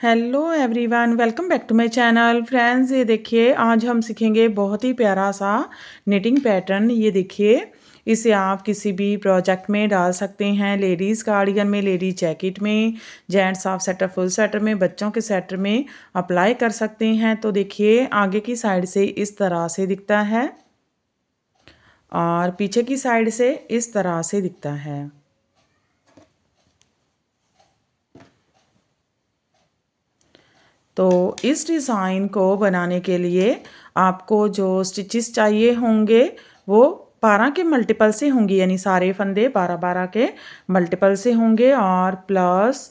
Hello everyone, welcome back to my channel. Friends, ये देखिए आज हम सीखेंगे बहुत ही प्यारा सा निटिंग पैटर्न। ये देखिए, इसे आप किसी भी प्रोजेक्ट में डाल सकते हैं। लेडीज़ कार्डिगन में, लेडीज जैकेट में, gents half sweater, full sweater में, बच्चों के स्वेटर में अप्लाई कर सकते हैं। तो देखिए, आगे की साइड से इस तरह से दिखता है और पीछे की साइड से इस तरह से दिखता है। तो इस डिज़ाइन को बनाने के लिए आपको जो स्टिचेस चाहिए होंगे वो 12 के मल्टीपल से होंगे, यानी सारे फंदे 12-12 के मल्टीपल से होंगे और प्लस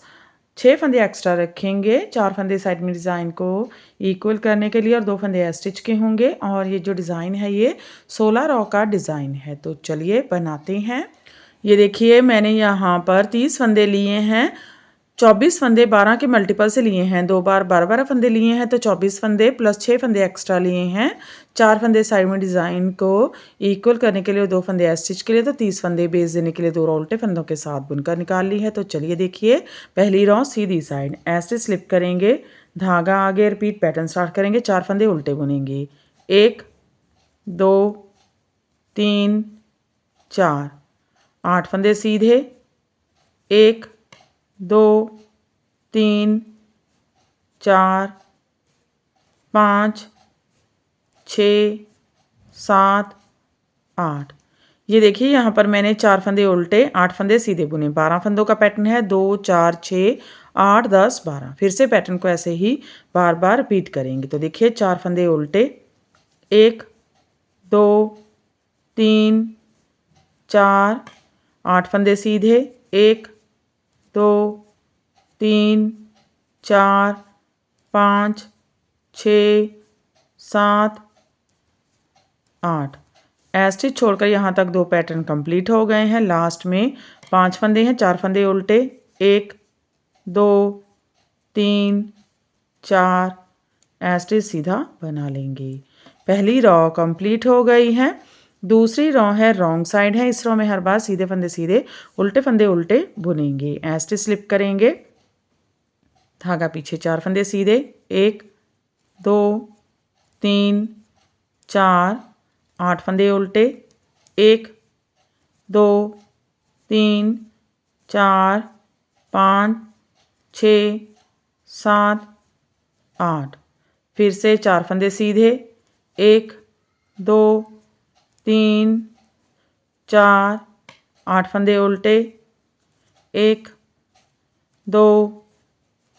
6 फंदे एक्स्ट्रा रखेंगे। 4 फंदे साइड में डिज़ाइन को इक्वल करने के लिए और 2 फंदे स्टिच के होंगे। और ये जो डिज़ाइन है ये 16 रो का डिज़ाइन है। तो चलिए बनाते हैं। ये देखिए, मैंने यहाँ पर 30 फंदे लिए हैं। 24 फंदे 12 के मल्टीपल से लिए हैं। 2 बार 12-12 फंदे लिए हैं तो 24 फंदे प्लस 6 फंदे एक्स्ट्रा लिए हैं। 4 फंदे साइड में डिज़ाइन को इक्वल करने के लिए, 2 फंदे स्टिच के लिए, तो 30 फंदे बेस देने के लिए 2 रो उल्टे फंदों के साथ बुनकर निकाल ली है। तो चलिए देखिए, पहली रो सीधी साइड ऐसे स्लिप करेंगे, धागा आगे, रिपीट पैटर्न स्टार्ट करेंगे। 4 फंदे उल्टे बुनेंगे, 1 2 3 4, 8 फंदे सीधे, 1 2 3 4 5 6 7 8। ये देखिए, यहाँ पर मैंने 4 फंदे उल्टे, 8 फंदे सीधे बुने। 12 फंदों का पैटर्न है। 2 4 6 8 10 12। फिर से पैटर्न को ऐसे ही बार बार रिपीट करेंगे। तो देखिए, 4 फंदे उल्टे, 1 2 3 4, 8 फंदे सीधे, 1 2 3 4 5 6 7 8। स्टिच छोड़कर यहाँ तक 2 पैटर्न कंप्लीट हो गए हैं। लास्ट में 5 फंदे हैं, 4 फंदे उल्टे, 1 2 3 4, स्टिच सीधा बना लेंगे। पहली रो कंप्लीट हो गई है। दूसरी रो है रॉन्ग साइड है। इस रो में हर बार सीधे फंदे सीधे, उल्टे फंदे उल्टे बुनेंगे। स्टिच स्लिप करेंगे, धागा पीछे, 4 फंदे सीधे, 1 2 3 4, 8 फंदे उल्टे, 1 2 3 4 5 6 7 8। फिर से 4 फंदे सीधे, 1 2 3 4, 8 फंदे उल्टे, 1 2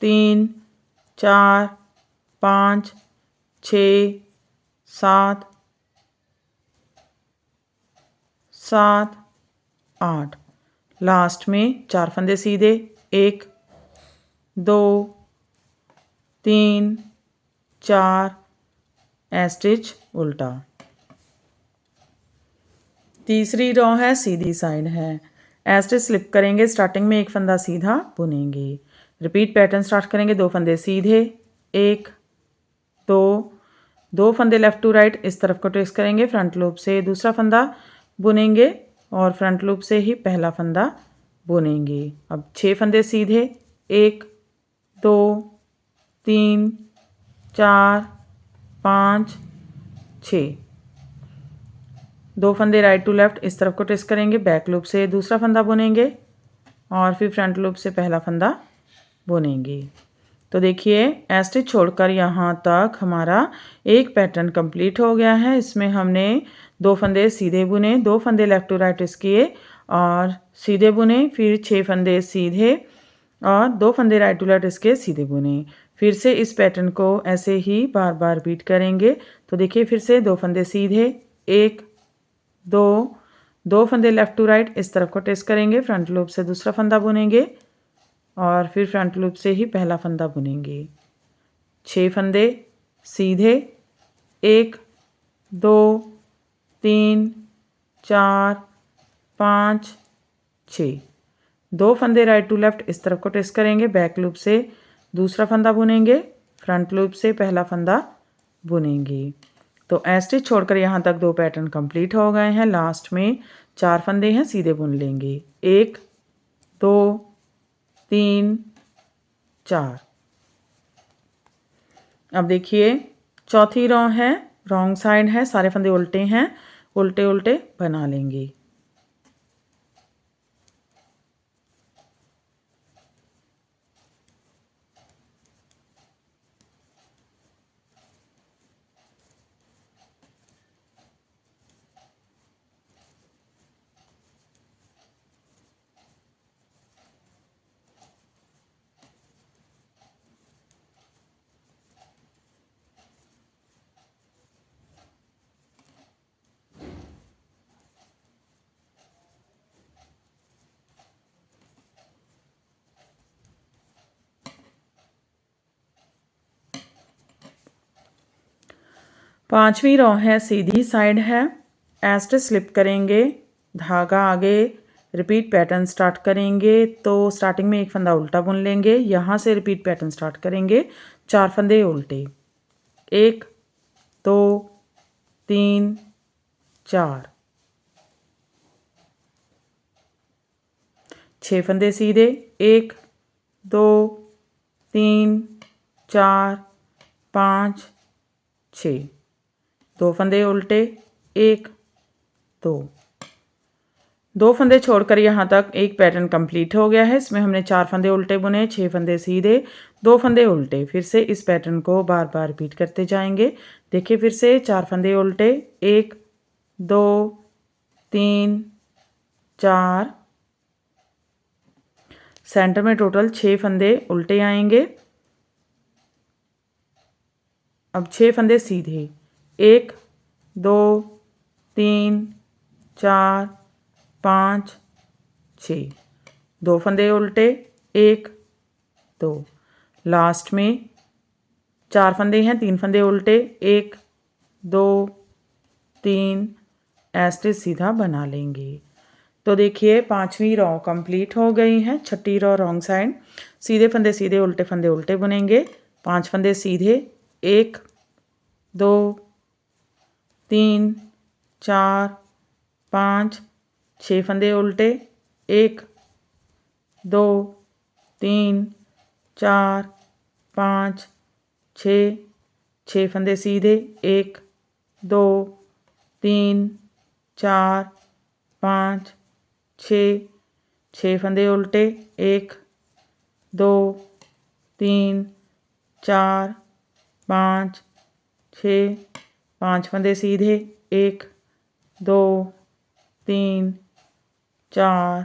3 4 5 6 7 7 8। लास्ट में 4 फंदे सीधे, 1 2 3 4, स्टिच उल्टा। तीसरी रो है सीधी साइड है। स्टिच स्लिप करेंगे, स्टार्टिंग में 1 फंदा सीधा बुनेंगे। रिपीट पैटर्न स्टार्ट करेंगे, 2 फंदे सीधे, 1 2 2 फंदे लेफ्ट टू राइट इस तरफ को ट्विस्ट करेंगे। फ्रंट लूप से दूसरा फंदा बुनेंगे और फ्रंट लूप से ही पहला फंदा बुनेंगे। अब 6 फंदे सीधे, 1 2 3 4 5 6, 2 फंदे राइट टू लेफ्ट इस तरफ को ट्विस्ट करेंगे। बैक लूप से दूसरा फंदा बुनेंगे और फिर फ्रंट लूप से पहला फंदा बुनेंगे। तो देखिए, स्टिच छोड़कर यहाँ तक हमारा एक पैटर्न कंप्लीट हो गया है। इसमें हमने 2 फंदे सीधे बुने, 2 फंदे लेफ्ट टू राइट ट्विस्ट किए और सीधे बुने, फिर 6 फंदे सीधे और 2 फंदे राइट टू लेफ्ट इसके सीधे बुने। फिर से इस पैटर्न को ऐसे ही बार बार रिपीट करेंगे। तो देखिए, फिर से 2 फंदे सीधे, 1 2 2 फंदे लेफ्ट टू राइट इस तरफ को ट्विस्ट करेंगे। फ्रंट लूप से दूसरा फंदा बुनेंगे और फिर फ्रंट लूप से ही पहला फंदा बुनेंगे। 6 फंदे सीधे, 1 2 3 4 5 6, 2 फंदे राइट टू लेफ्ट इस तरफ को ट्विस्ट करेंगे। बैक लूप से दूसरा फंदा बुनेंगे, फ्रंट लूप से पहला फंदा बुनेंगे। तो स्टिच छोड़कर यहाँ तक 2 पैटर्न कंप्लीट हो गए हैं। लास्ट में 4 फंदे हैं, सीधे बुन लेंगे, 1 2 3 4। अब देखिए चौथी रो है, रॉन्ग साइड है, सारे फंदे उल्टे हैं, उल्टे उल्टे बना लेंगे। पांचवी रो है, सीधी साइड है, एस्ट स्लिप करेंगे, धागा आगे, रिपीट पैटर्न स्टार्ट करेंगे। तो स्टार्टिंग में एक फंदा उल्टा बुन लेंगे, यहाँ से रिपीट पैटर्न स्टार्ट करेंगे, 4 फंदे उल्टे, 1 2 3 4, 6 फंदे सीधे, 1 2 3 4 5 6, 2 फंदे उल्टे, 1 2 फंदे छोड़कर यहाँ तक एक पैटर्न कंप्लीट हो गया है। इसमें हमने 4 फंदे उल्टे बुने, 6 फंदे सीधे, 2 फंदे उल्टे। फिर से इस पैटर्न को बार बार रिपीट करते जाएंगे। देखिए फिर से 4 फंदे उल्टे, 1 2 3 4, सेंटर में टोटल 6 फंदे उल्टे आएंगे। अब 6 फंदे सीधे, 1 2 3 4 5 6, 2 फंदे उल्टे, 1 2, लास्ट में 4 फंदे हैं, 3 फंदे उल्टे, 1 2 3, ऐसे सीधा बना लेंगे। तो देखिए पांचवी रो कंप्लीट हो गई है। छठी रो रॉन्ग साइड, सीधे फंदे सीधे, उल्टे फंदे उल्टे बुनेंगे, 5 फंदे सीधे, 1 2 3 4 5, 6 फंदे उल्टे, 1 2 3 4 5 6, 6 फंदे सीधे, 1 2 3 4 5 6, 6 फंदे उल्टे, 1 2 3 4 5 6, 5 फंदे सीधे, 1 2 3 4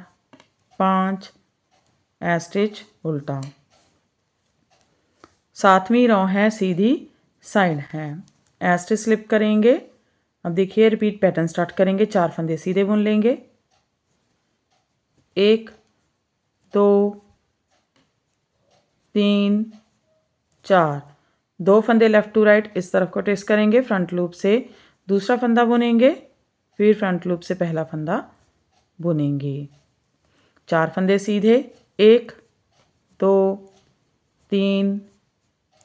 5, स्टिच उल्टा। सातवीं रो है, सीधी साइड है, स्टिच स्लिप करेंगे। अब देखिए रिपीट पैटर्न स्टार्ट करेंगे, 4 फंदे सीधे बुन लेंगे, 1 2 3 4, 2 फंदे लेफ्ट टू राइट इस तरफ को ट्विस्ट करेंगे, फ्रंट लूप से दूसरा फंदा बुनेंगे, फिर फ्रंट लूप से पहला फंदा बुनेंगे, 4 फंदे सीधे, 1 2 3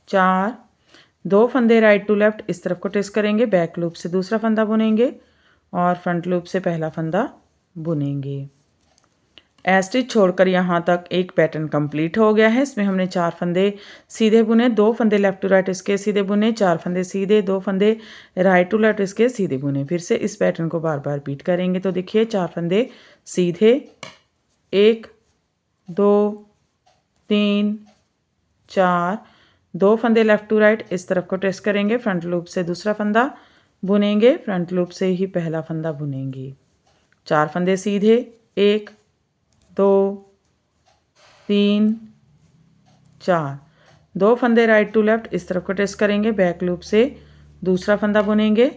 4, 2 फंदे राइट टू लेफ्ट इस तरफ को ट्विस्ट करेंगे, बैक लूप से दूसरा फंदा बुनेंगे और फ्रंट लूप से पहला फंदा बुनेंगे। स्टिच छोड़कर यहाँ तक एक पैटर्न कंप्लीट हो गया है। इसमें हमने 4 फंदे सीधे बुने, 2 फंदे लेफ्ट टू राइट इसके सीधे बुने, 4 फंदे सीधे, 2 फंदे राइट टू लेफ्ट इसके सीधे बुने। फिर से इस पैटर्न को बार बार रिपीट करेंगे। तो देखिए 4 फंदे सीधे, 1 2 3 4, 2 फंदे लेफ्ट टू राइट इस तरफ को ट्रेस करेंगे, फ्रंट लूप से दूसरा फंदा बुनेंगे, फ्रंट लूप से ही पहला फंदा बुनेंगे, 4 फंदे सीधे, 1 2 3 4, 2 फंदे राइट टू लेफ्ट इस तरफ को ट्रेस करेंगे, बैक लूप से दूसरा फंदा बुनेंगे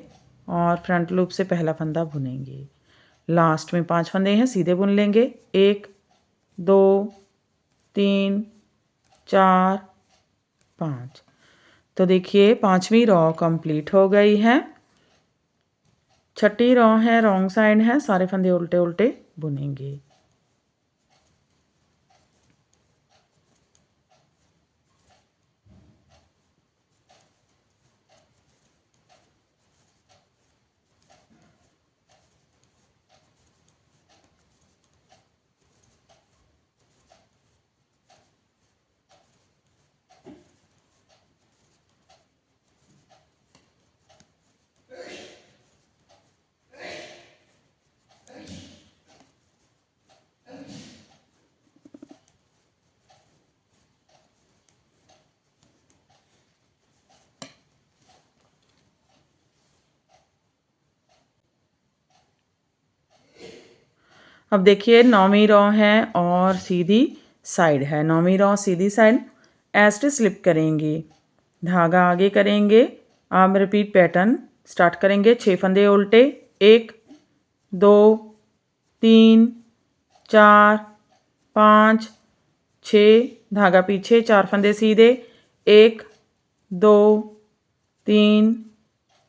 और फ्रंट लूप से पहला फंदा बुनेंगे। लास्ट में 5 फंदे हैं, सीधे बुन लेंगे, 1 2 3 4 5। तो देखिए पांचवी रो कंप्लीट हो गई है। छठी रो है, रॉन्ग साइड है, सारे फंदे उल्टे उल्टे बुनेंगे। अब देखिए 9वीं रो है और सीधी साइड है। 9वीं रो सीधी साइड एस्टे स्लिप करेंगे, धागा आगे करेंगे। अब रिपीट पैटर्न स्टार्ट करेंगे। 6 फंदे उल्टे, 1 2 3 4 5 6, धागा पीछे, 4 फंदे सीधे, 1 2 3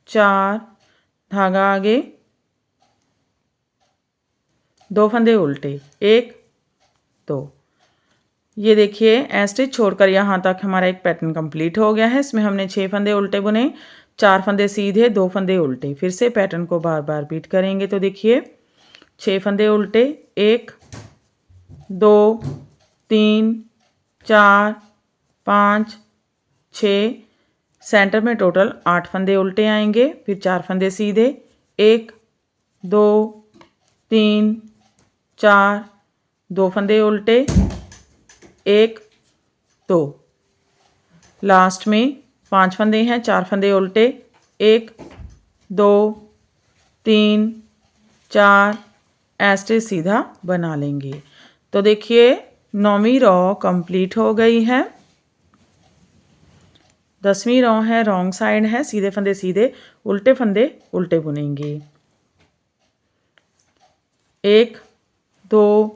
4, धागा आगे, 2 फंदे उल्टे, 1 2। ये देखिए स्टिच छोड़कर यहाँ तक हमारा एक पैटर्न कंप्लीट हो गया है। इसमें हमने 6 फंदे उल्टे बुने, 4 फंदे सीधे, 2 फंदे उल्टे। फिर से पैटर्न को बार बार रिपीट करेंगे। तो देखिए 6 फंदे उल्टे, 1 2 3 4 5 6, सेंटर में टोटल 8 फंदे उल्टे आएंगे। फिर 4 फंदे सीधे, 1 2 3 4, 2 फंदे उल्टे, 1 2। लास्ट में 5 फंदे हैं, 4 फंदे उल्टे, 1 2 3 4, ऐसे सीधा बना लेंगे। तो देखिए 9वीं रो कंप्लीट हो गई है। 10वीं रो है, रॉन्ग साइड है, सीधे फंदे सीधे, उल्टे फंदे उल्टे बुनेंगे। 1 2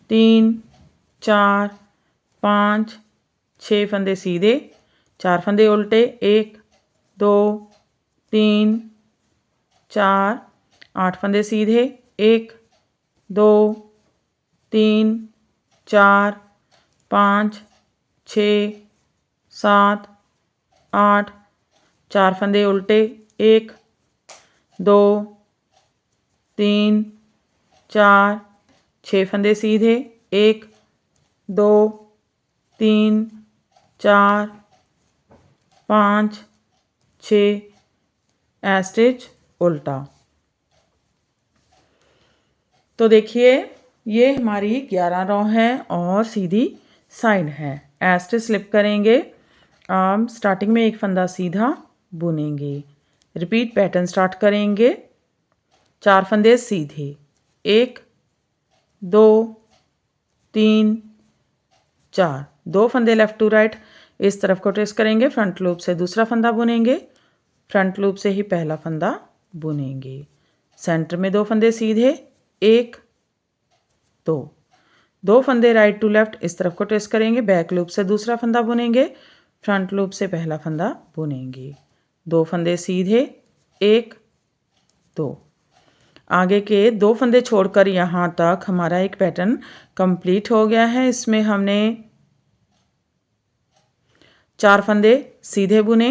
3 4 5 6 फंदे सीधे, 4 फंदे उल्टे, 1 2 3 4, 8 फंदे सीधे, 1 2 3 4 5 6 7 8, 4 फंदे उल्टे, 1 2 3 4 6 फंदे सीधे, 1 2 3 4 5 6, स्टिच उल्टा। तो देखिए ये हमारी 11 रो है और सीधी साइड है। स्टिच स्लिप करेंगे। अब स्टार्टिंग में एक फंदा सीधा बुनेंगे। रिपीट पैटर्न स्टार्ट करेंगे। 4 फंदे सीधे, 1 2 3 4, 2 फंदे लेफ्ट टू राइट इस तरफ को ट्रेस करेंगे। फ्रंट लूप से दूसरा फंदा बुनेंगे, फ्रंट लूप से ही पहला फंदा बुनेंगे। सेंटर में 2 फंदे सीधे, 1 2, 2 फंदे राइट टू लेफ्ट इस तरफ को ट्रेस करेंगे। बैक लूप से दूसरा फंदा बुनेंगे, फ्रंट लूप से पहला फंदा बुनेंगे। 2 फंदे सीधे, 1 2। आगे के 2 फंदे छोड़कर यहाँ तक हमारा एक पैटर्न कंप्लीट हो गया है। इसमें हमने 4 फंदे सीधे बुने,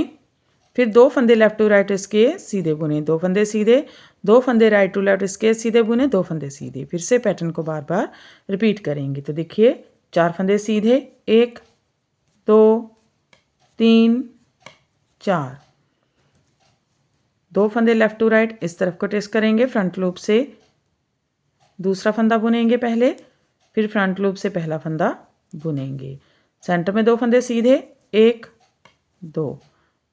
फिर 2 फंदे लेफ्ट टू राइट इसके सीधे बुने, 2 फंदे सीधे, 2 फंदे राइट टू लेफ्ट इसके सीधे बुने, 2 फंदे सीधे। फिर से पैटर्न को बार बार रिपीट करेंगे। तो देखिए 4 फंदे सीधे, 1 2 3 4, 2 फंदे लेफ्ट टू राइट इस तरफ को ट्रेस करेंगे। फ्रंट लूप से दूसरा फंदा बुनेंगे पहले, फिर फ्रंट लूप से पहला फंदा बुनेंगे। सेंटर में 2 फंदे सीधे, 1 2,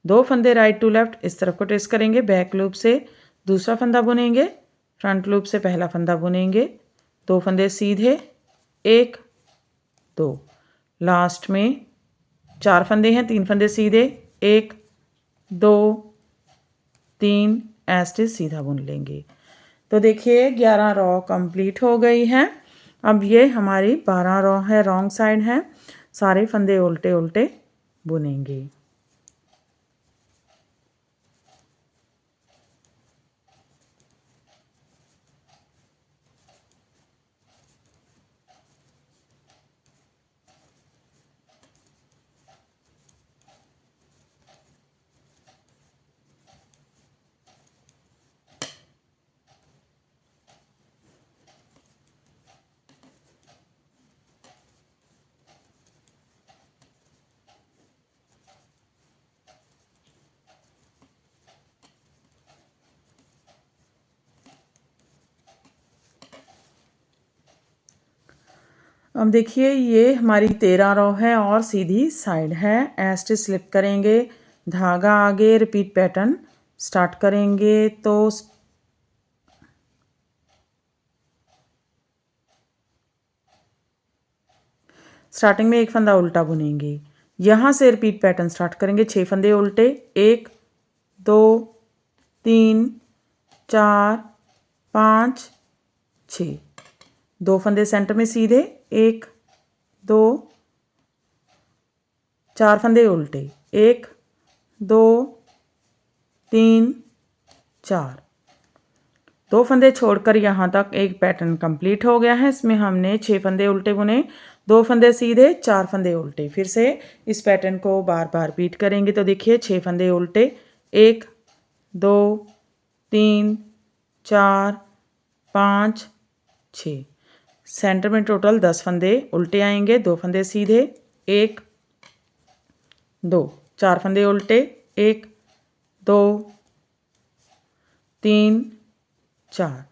2 फंदे राइट टू लेफ्ट इस तरफ को ट्रेस करेंगे। बैक लूप से दूसरा फंदा बुनेंगे, फ्रंट लूप से पहला फंदा बुनेंगे। 2 फंदे सीधे, 1 2, लास्ट में 4 फंदे हैं, 3 फंदे सीधे, 1 2 3, ऐसे सीधा बुन लेंगे। तो देखिए 11 रो कंप्लीट हो गई है। अब ये हमारी 12 रो है, रॉन्ग साइड है, सारे फंदे उल्टे उल्टे बुनेंगे। अब देखिए ये हमारी 13 रो है और सीधी साइड है। स्टिच स्लिप करेंगे, धागा आगे, रिपीट पैटर्न स्टार्ट करेंगे। तो स्टार्टिंग में एक फंदा उल्टा बुनेंगे, यहाँ से रिपीट पैटर्न स्टार्ट करेंगे। 6 फंदे उल्टे, 1 2 3 4 5 6, 2 फंदे सेंटर में सीधे, 1 2 4 फंदे उल्टे, 1 2 3 4, 2 फंदे छोड़कर यहाँ तक एक पैटर्न कंप्लीट हो गया है। इसमें हमने 6 फंदे उल्टे बुने, 2 फंदे सीधे, 4 फंदे उल्टे। फिर से इस पैटर्न को बार बार रिपीट करेंगे। तो देखिए 6 फंदे उल्टे, 1 2 3 4 5 6, सेंटर में टोटल 10 फंदे उल्टे आएंगे, 2 फंदे सीधे, 1 2 4 फंदे उल्टे, 1 2 3 4,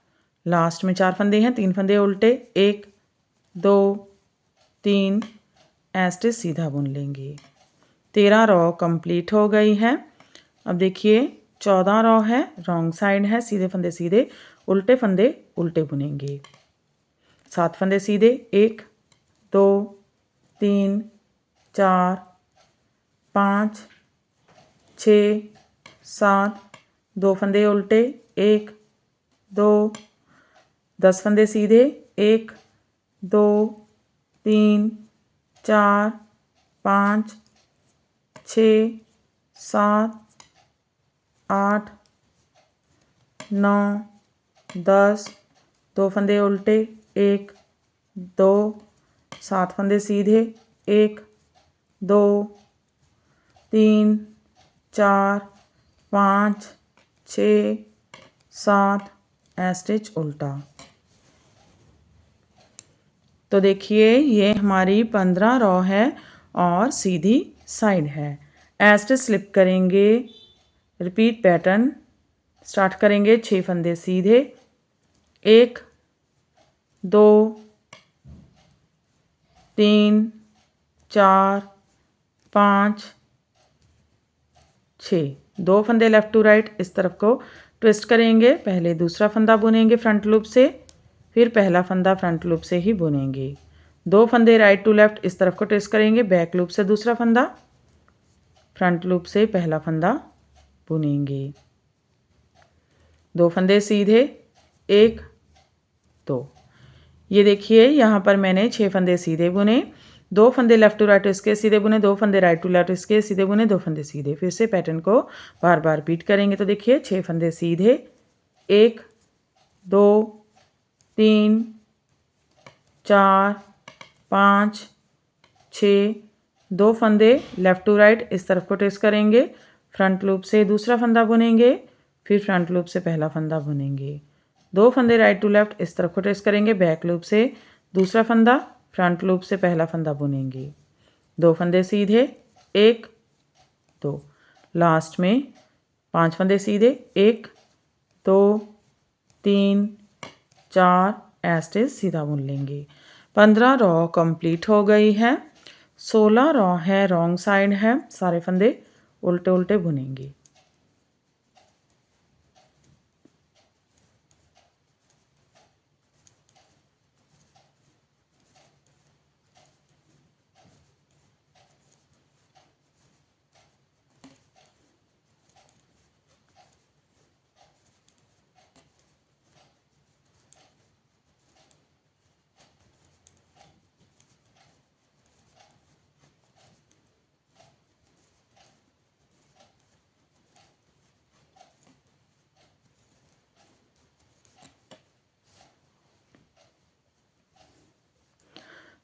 लास्ट में 4 फंदे हैं, 3 फंदे उल्टे, 1 2 3, ऐसे सीधा बुन लेंगे। 13 रॉ कंप्लीट हो गई है। अब देखिए 14 रॉ है, रॉन्ग साइड है, सीधे फंदे सीधे, उल्टे फंदे उल्टे बुनेंगे। 7 फंदे सीधे, 1 2 3 4 5 6 7, 2 फंदे उल्टे, 1 2 10 फंदे सीधे, 1 2 3 4 5 6 7 8 9 10, 2 फंदे उल्टे, 1 2 7 फंदे सीधे, 1 2 3 4 5 6 7, स्टिच उल्टा। तो देखिए ये हमारी 15 रॉ है और सीधी साइड है। स्टिच स्लिप करेंगे, रिपीट पैटर्न स्टार्ट करेंगे। 6 फंदे सीधे, 1 2 3 4 5 6, 2 फंदे लेफ़्ट टू राइट इस तरफ को ट्विस्ट करेंगे। पहले दूसरा फंदा बुनेंगे फ्रंट लूप से, फिर पहला फंदा फ्रंट लूप से ही बुनेंगे। 2 फंदे राइट टू लेफ़्ट इस तरफ को ट्विस्ट करेंगे, बैक लूप से दूसरा फंदा, फ्रंट लूप से पहला फंदा बुनेंगे। 2 फंदे सीधे, 1 2, ये देखिए यहाँ पर मैंने 6 फंदे सीधे बुने, 2 फंदे लेफ़्ट टू राइट इसके सीधे बुने, 2 फंदे राइट टू लेफ़्ट इसके सीधे बुने, 2 फंदे सीधे। फिर से पैटर्न को बार बार रिपीट करेंगे। तो देखिए 6 फंदे सीधे, 1 2 3 4 5 6, 2 फंदे लेफ़्ट टू राइट इस तरफ को ट्रेस करेंगे, फ्रंट लूप से दूसरा फंदा बुनेंगे, फिर फ्रंट लूप से पहला फंदा बुनेंगे। 2 फंदे राइट टू लेफ़्ट इस तरफ को ट्रेस करेंगे, बैक लूप से दूसरा फंदा, फ्रंट लूप से पहला फंदा बुनेंगे। 2 फंदे सीधे, 1 2, लास्ट में 5 फंदे सीधे, 1 2 3 4, ऐसे सीधा बुन लेंगे। 15 रॉ कंप्लीट हो गई है। 16 रॉ है, रॉन्ग साइड है, सारे फंदे उल्टे उल्टे बुनेंगे।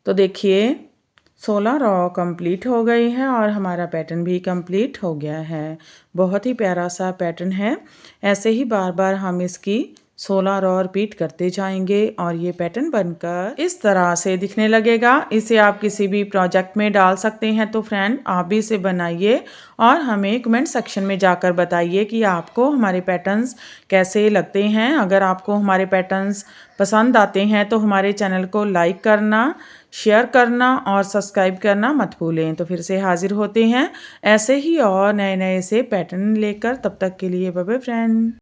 तो देखिए 16 रॉ कंप्लीट हो गई है और हमारा पैटर्न भी कंप्लीट हो गया है। बहुत ही प्यारा सा पैटर्न है। ऐसे ही बार बार हम इसकी 16 रॉ रिपीट करते जाएंगे और ये पैटर्न बनकर इस तरह से दिखने लगेगा। इसे आप किसी भी प्रोजेक्ट में डाल सकते हैं। तो फ्रेंड आप भी इसे बनाइए और हमें कमेंट सेक्शन में जाकर बताइए कि आपको हमारे पैटर्न्स कैसे लगते हैं। अगर आपको हमारे पैटर्न्स पसंद आते हैं तो हमारे चैनल को लाइक करना, शेयर करना और सब्सक्राइब करना मत भूलें। तो फिर से हाजिर होते हैं ऐसे ही और नए नए से पैटर्न लेकर। तब तक के लिए बाय बाय फ्रेंड।